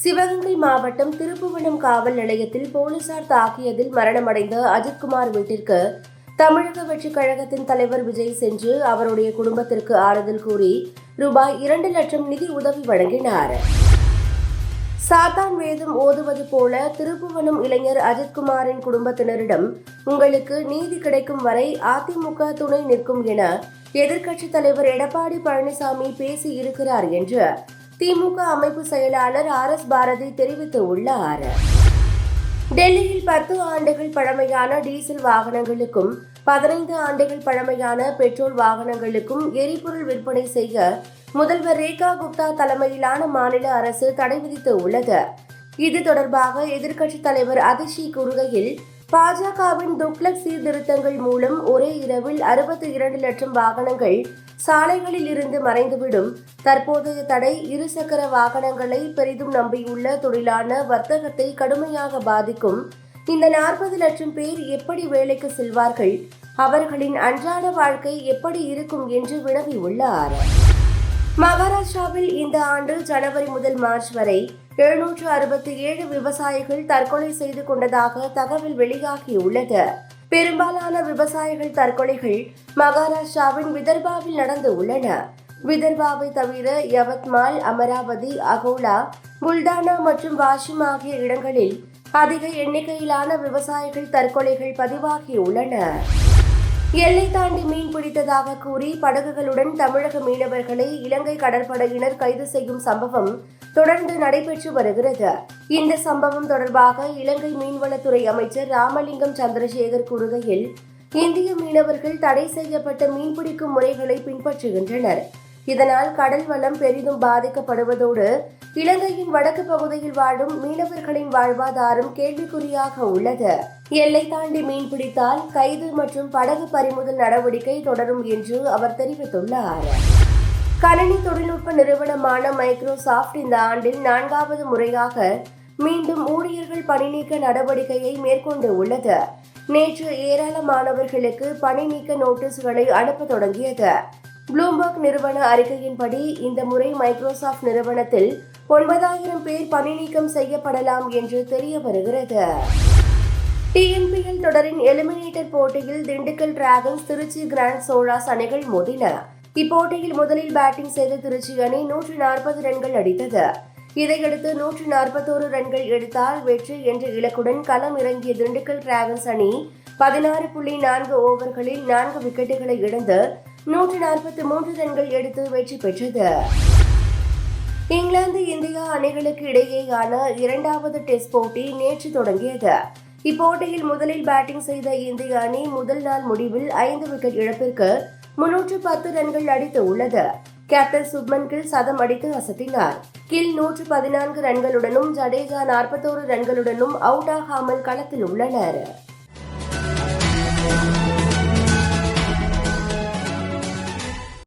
சிவகங்கை மாவட்டம் திருப்புவனம் காவல் நிலையத்தில் போலீசார் தாக்கியதில் மரணமடைந்த அஜித்குமார் வீட்டிற்கு தமிழக வெற்றிக் கழகத்தின் தலைவர் விஜய் சென்று அவருடைய குடும்பத்திற்கு ஆறுதல் கூறி ரூபாய் 2 லட்சம் நிதி உதவி வழங்கினார். சாத்தான் வேதம் ஓதுவது போல திருப்புவனம் இளைஞர் அஜித்குமாரின் குடும்பத்தினரிடம் உங்களுக்கு நீதி கிடைக்கும் வரை அதிமுக துணை நிற்கும் என எதிர்க்கட்சித் தலைவர் எடப்பாடி பழனிசாமி பேசி இருக்கிறார் என்று திமுக அமைப்பு செயலாளர் RS பாரதி தெரிவித்துள்ளார். டெல்லியில் 10 ஆண்டுகள் பழமையான டீசல் வாகனங்களுக்கும் 15 ஆண்டுகள் பழமையான பெட்ரோல் வாகனங்களுக்கும் எரிபொருள் விற்பனை செய்ய முதல்வர் ரேகா குப்தா தலைமையிலான மாநில அரசு தடை விதித்து உள்ளது. இது தொடர்பாக எதிர்க்கட்சித் தலைவர் அதிஷி கூறுகையில், பாஜகவின் துக்ளக் சீர்திருத்தங்கள் மூலம் ஒரே இரவில் 62 லட்சம் வாகனங்கள் சாலைகளில் இருந்து மறைந்துவிடும். தற்போதைய தடை இருசக்கர வாகனங்களை பெரிதும் நம்பியுள்ள தொழிலான வர்த்தகத்தை கடுமையாக பாதிக்கும். இந்த 40 லட்சம் பேர் எப்படி வேலைக்கு செல்வார்கள்? அவர்களின் அன்றாட வாழ்க்கை எப்படி இருக்கும் என்று வினவியுள்ளார். மகாராஷ்டிராவில் இந்த ஆண்டு ஜனவரி முதல் மார்ச் வரை 767 விவசாயிகள் தற்கொலை செய்து கொண்டதாக தகவல் வெளியாகியுள்ளது. பெரும்பாலான விவசாயிகள் தற்கொலைகள் மகாராஷ்டிராவின் விதர்பாவில் நடந்து உள்ளன. விதர்பாவை தவிர யவத்மால், அமராவதி, அகோலா, புல்டானா மற்றும் வாஷிம் ஆகிய இடங்களில் அதிக எண்ணிக்கையிலான விவசாயிகள் தற்கொலைகள் பதிவாகியுள்ளன. எல்லை தாண்டி மீன் பிடித்ததாக கூறி படகுகளுடன் தமிழக மீனவர்களை இலங்கை கடற்படையினர் கைது செய்யும் சம்பவம் தொடர்ந்து நடைபெற்று வருகிறது. இந்த சம்பவம் தொடர்பாக இலங்கை மீன்வளத்துறை அமைச்சர் ராமலிங்கம் சந்திரசேகர் கூறுகையில், இந்திய மீனவர்கள் தடை செய்யப்பட்ட மீன்பிடிக்கும் முறைகளை பின்பற்றுகின்றனர். இதனால் கடல் வளம் பெரிதும் பாதிக்கப்படுவதோடு இலங்கையின் வடக்கு பகுதியில் வாழும் மீனவர்களின் வாழ்வாதாரம் கேள்விக்குறியாக உள்ளது. எல்லை தாண்டி மீன் பிடித்தால் கைது மற்றும் படகு பறிமுதல் நடவடிக்கை தொடரும் என்று அவர் தெரிவித்துள்ளார். கணினி தொழில்நுட்ப நிறுவனமான மைக்ரோசாப்ட் இந்த ஆண்டில் 4வது முறையாக மீண்டும் ஊழியர்கள் பணிநீக்க நடவடிக்கையை மேற்கொண்டு உள்ளது. நேற்று ஏராளமானவர்களுக்கு பணி நீக்க நோட்டீஸ்களை அனுப்ப தொடங்கியது. ப்ளூம்பர்க் நிறுவன அறிக்கையின்படி இந்த முறை மைக்ரோசாப்ட் நிறுவனத்தில் 9,000 பேர் பணி நீக்கம் செய்யப்படலாம் என்று தெரிய வருகிறது. TNPL தொடரின் எலிமினேட்டர் போட்டியில் திண்டுக்கல் டிராகன்ஸ், திருச்சி கிராண்ட் சோழாஸ் அணிகள் மோதின. இப்போட்டியில் முதலில் பேட்டிங் செய்த திருச்சி அணி 140 ரன்கள் அடித்தது. இதையடுத்து 141 ரன்கள் எடுத்தால் வெற்றி என்ற இலக்குடன் களம் இறங்கிய திண்டுக்கல் டிராகன்ஸ் அணி 16.4 ஓவர்களில் 4 விக்கெட்டுகளை இழந்து 143 ரன்கள் எடுத்து வெற்றி பெற்றது. இங்கிலாந்து இந்தியா அணிகளுக்கு இடையேயான 2வது டெஸ்ட் போட்டி நேற்று தொடங்கியது. இப்போட்டியில் முதலில் பேட்டிங் செய்த இந்திய அணி முதல் நாள் முடிவில் 5 விக்கெட் இழப்பிற்கு 310 ரன்கள் அடித்து உள்ளது. கேப்டன் சுப்மன் கில் சதம் அடித்து அசத்தினார். கில் 114 ரன்களுடனும் ஜடேஜா 41 ரன்களுடனும் அவுட் ஆகாமல் களத்தில் உள்ளனர்.